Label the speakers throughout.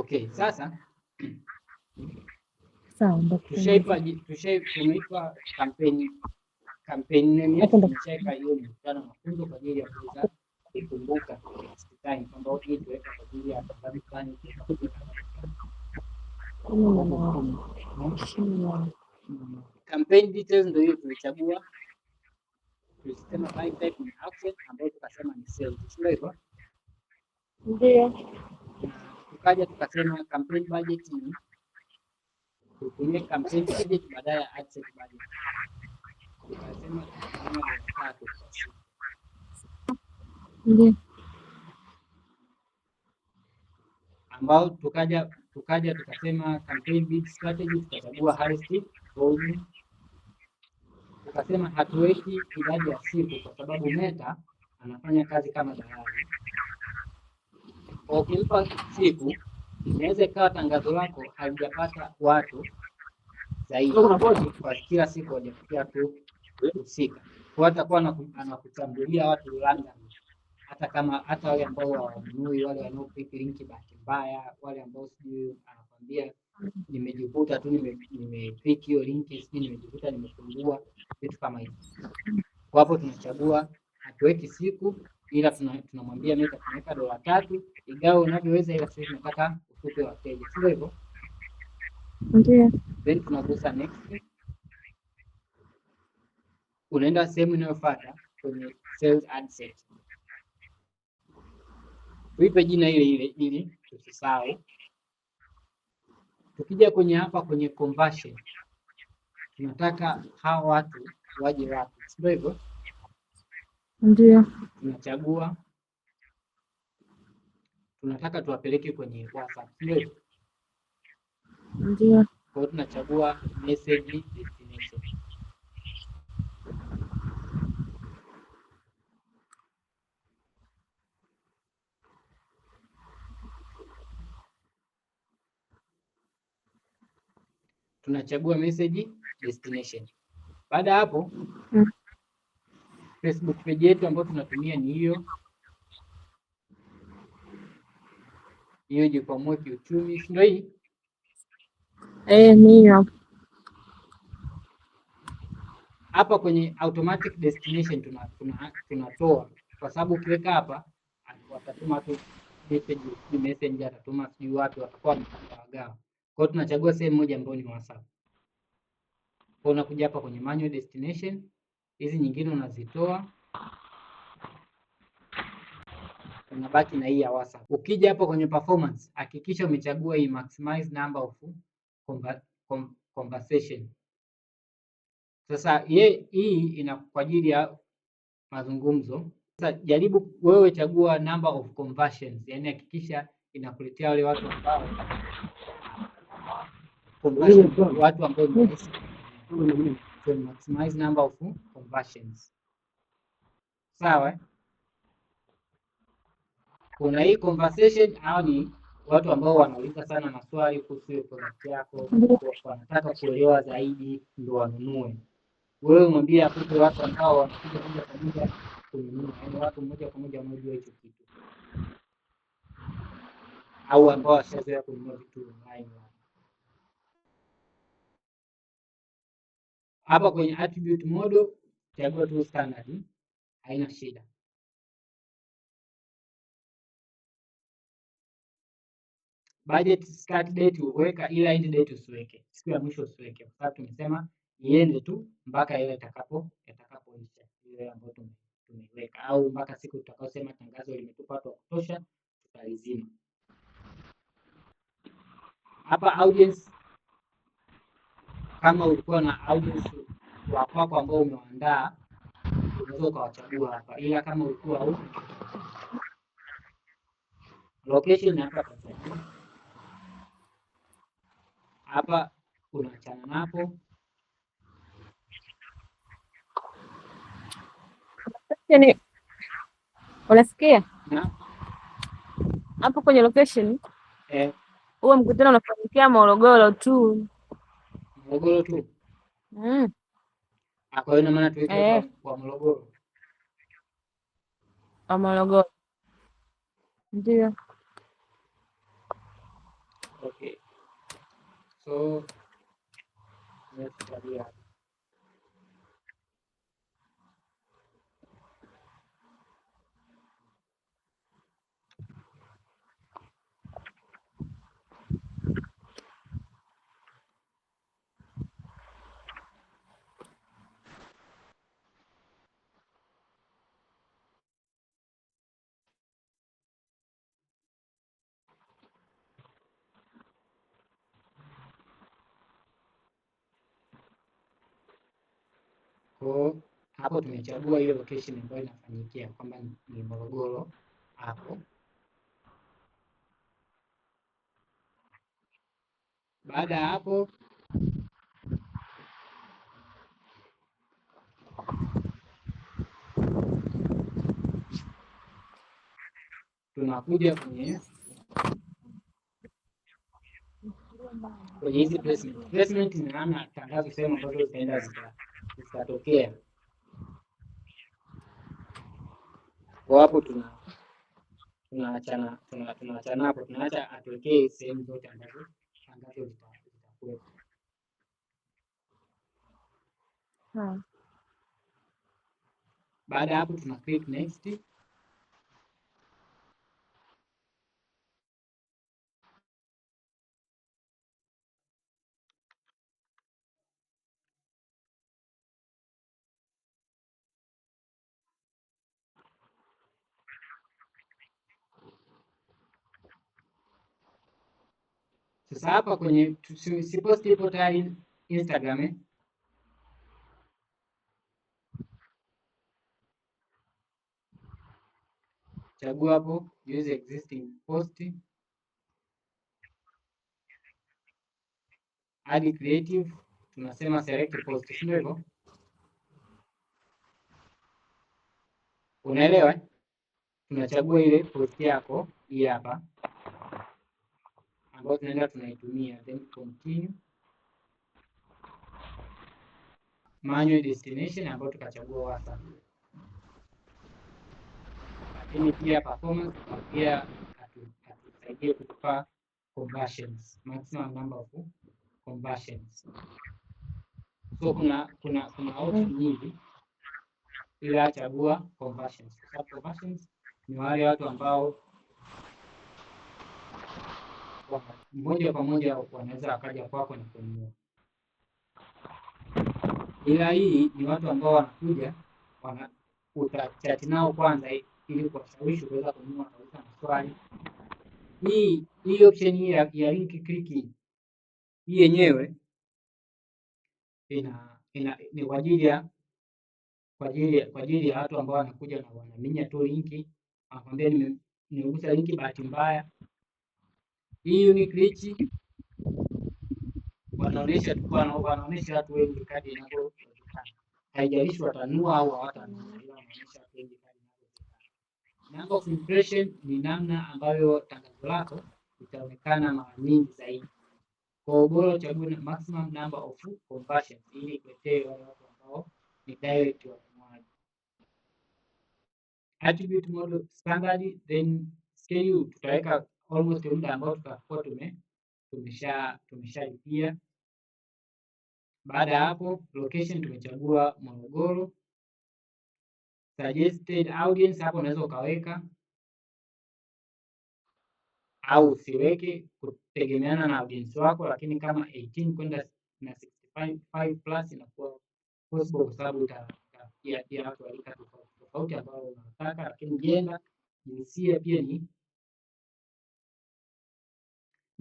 Speaker 1: Okay, sasa tumeipa kampeni name yetu, tumeshaipa hiyo mikutano mafunzo kwa ajili ya kuweza kukumbuka next time kwamba hii tuweka kwa ajili ya sababu fulani. Campaign details ndio hiyo tulichagua, tulisema buy type ni action ambayo tukasema ni sales, sio hivyo?
Speaker 2: Ndio.
Speaker 1: Tukaja tukasema campaign budget ni tutumie campaign budget badala ya adset budget. Tukasema tutumie $3 kwa siku.
Speaker 2: Ndio.
Speaker 1: Ambao tukaja tukasema campaign bid strategy, tukachagua highest volume. Tukasema hatuweki idadi ya siku kwa sababu Meta anafanya kazi kama dalali. Ukimpa siku, inaweza ikawa tangazo lako halijapata watu zaidi kwa kila siku, hawajafikia tu husika. Kwa atakuwa anakutambulia watu random, hata wale ambao hawanunui, wale wanaopick linki bahati mbaya, wale ambao sijui anakwambia nimejikuta tu nimepick hiyo linki, sijui nimejikuta nimefungua, vitu kama hivyo. Kwa hapo tunachagua hatuweki siku, ila tunamwambia Meta tunaweka $3 ingawa unavyoweza, ila sisi tunataka utupe wateja, sio hivyo?
Speaker 2: Ndio.
Speaker 1: Then tunagusa next. Unaenda sehemu inayofuata kwenye sales ad set. Tuipe jina ile ili tusisahau. Tukija kwenye hapa kwenye conversion, tunataka hawa watu waje wapi, sio hivyo?
Speaker 2: Ndio.
Speaker 1: Tunachagua tunataka tuwapeleke kwenye WhatsApp, sio hivyo?
Speaker 2: Ndio.
Speaker 1: Kwa hiyo tunachagua message destination. Tunachagua message destination. Baada hapo Facebook page yetu ambayo tunatumia ni hiyo Jikwamue Kiuchumi, ndio hii.
Speaker 2: Ni hiyo.
Speaker 1: Hapa kwenye automatic destination tunatoa kwa sababu ukiweka hapa watatuma tu message, atatuma sijui watu watakuwa wamewagawa. Kwa hiyo tunachagua sehemu moja ambayo ni WhatsApp. Kwa unakuja hapa kwenye manual destination, hizi nyingine unazitoa, unabaki na hii ya WhatsApp. Ukija hapa kwenye performance, hakikisha umechagua hii maximize number of conversation. Sasa hii ina kwa ajili ya mazungumzo. Sasa jaribu wewe, chagua number of conversions, yani hakikisha inakuletea wale watu ambao watu ambao maximize number of conversions. Sawa? Kuna hii conversation au ni watu ambao wanauliza sana maswali kuhusu product yako, wanataka kuelewa zaidi ndio wanunue. Wewe mwambie akupe watu ambao wanakuja moja kwa moja kununua, yaani watu moja kwa moja wanaojua hicho kitu, au ambao washazoea kununua vitu online. Hapa kwenye attribute model chagua tu standard, haina shida. Budget start date uweka, ila end date usiweke, siku ya mwisho usiweke, kwa sababu tumesema iende tu mpaka ile itakapoisha ile ambayo tumeiweka, au mpaka siku tutakayosema tangazo limetupa watu wa kutosha tutalizima. Hapa audience, kama ulikuwa na audience wa kwako ambao umeandaa unaweza ukawachagua hapa, ila kama ulikuwa au location hapa unaachana napo.
Speaker 2: Yaani unasikia? Hapo kwenye location huo mkutano unafanyikia Morogoro tu.
Speaker 1: Morogoro tu. Kwa hiyo maana tuweke kwa Morogoro.
Speaker 2: Morogoro. Ndio.
Speaker 1: Okay, so let's study hapa. Kwa hapo tumechagua hiyo location ambayo inafanyikia kwamba ni Morogoro hapo. Baada ya hapo tunakuja kwenye hizi placement. Placement ni maana tangazo sehemu ambazo zitaenda zitatokea. Kwa hapo tunaachana hapo, tunaacha atokee sehemu zote ambazo tangazo zitakuwepo. Baada ya hapo tuna click next. Sasa hapa kwenye si post ipo tayari Instagram chagua hapo use existing post, add creative, tunasema select post, sio hivyo? Unaelewa? Tunachagua ile post yako hii hapa ambayo tunaenda tunaitumia, then continue manual destination ambayo tukachagua WhatsApp. Lakini pia performance pia atusaidie kutupa conversions, maximum number of conversions. So kuna option nyingi, ila chagua conversions. Kwa conversions ni wale watu ambao moja kwa moja wanaweza wakaja kwako na kununua, ila hii ni watu ambao wanakuja utachati nao kwanza ili kuwashawishi kuweza kununua, kuuliza maswali. Hii option hii ya link clicking hii yenyewe ni kwa ajili ya watu ambao wanakuja na wanaminya tu linki, anakwambia nimegusa linki bahati mbaya. Hii unique reach wanaonesha watu wengi kadi inavyowezekana, haijalishi watanunua au hawatanunua, ila wanaonesha watu wengi kadi inavyowezekana. Number of impression ni namna ambayo tangazo lako litaonekana mara nyingi zaidi. Kwa bora uchague maximum number of conversions ili kuletee wale watu ambao ni direct wanunuaji. Attribute model standard, then scale tutaweka almost muda ambao tutakuwa tumeshalipia. Baada ya hapo location tumechagua Morogoro. Suggested audience hapo unaweza ukaweka au usiweke kutegemeana na audience wako, lakini kama 18 kwenda na 65 plus inakuwa possible kwa sababu ya watu wa rika tofauti ambao unataka, lakini jenda jinsia pia ni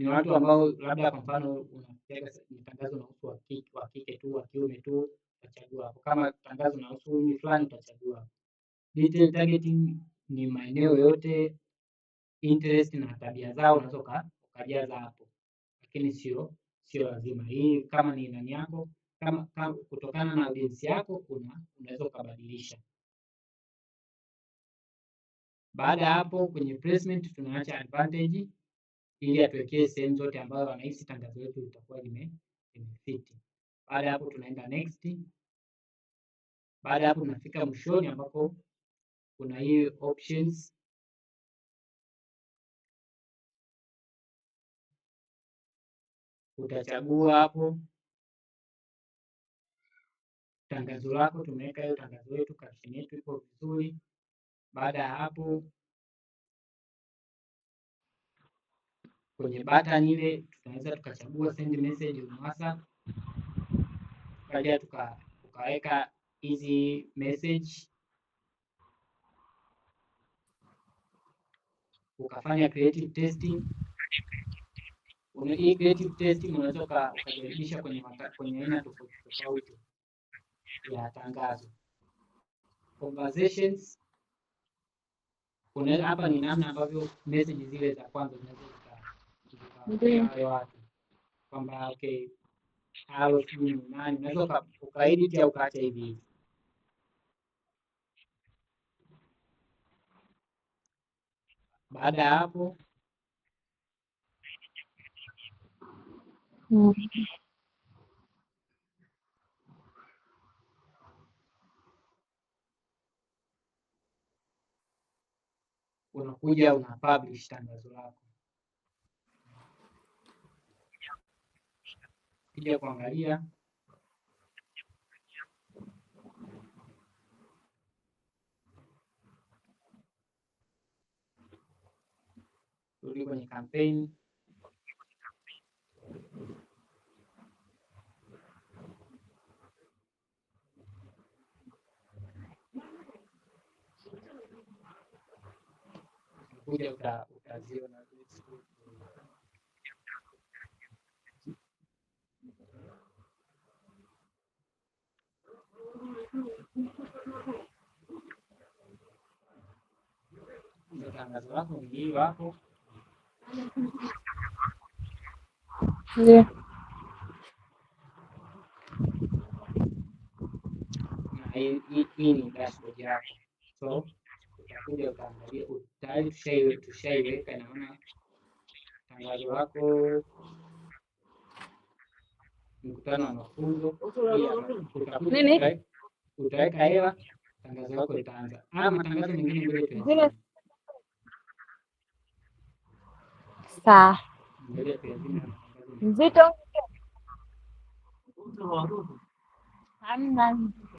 Speaker 1: watu ambao labda kwa mfano unataka tangazo linahusu wa kike tu, wa kiume tu, utachagua hapo. Kama tangazo linahusu umri fulani utachagua hapo. Detail targeting ni maeneo yote, interest na tabia zao unaweza ukajaza hapo, lakini sio lazima. Hii kama ni nani yako, kama kutokana na audience yako unaweza ukabadilisha. Baada ya hapo kwenye placement tunaacha advantage ili atuwekee sehemu zote ambazo wanahisi tangazo letu litakuwa limefiti. Baada ya hapo tunaenda next. Baada ya hapo tunafika mwishoni ambapo kuna hii options utachagua hapo tangazo lako. Tumeweka hiyo tangazo letu, caption yetu iko vizuri. Baada ya hapo, kwenye button ile tunaweza tukachagua send message on WhatsApp, tukaja tukaweka hizi message, ukafanya creative testing. Hii creative testing unaweza ukajaribisha kwenye aina tofauti tofauti ya tangazo. Conversations, hapa ni namna ambavyo message zile za kwanza zinaweza watu kwamba okay, halo sijui ni nani, unaweza ukaedit au ukaacha hivi hivi. Baada ya hapo unakuja una publish tangazo lako. Kija kuangalia rudi kwenye campaign, kuja utaziona tangazo lako ni hilo hapo.
Speaker 2: Ndio.
Speaker 1: Na hii ni dashboard yako, so utakuja utaangalia tayari tushaiweka. Naona tangazo lako mkutano wa mafunzo, utaweka hela, tangazo lako litaanza. Matangazo mengine ngoja tuanze.
Speaker 2: Sawa. Nzito. Hamna.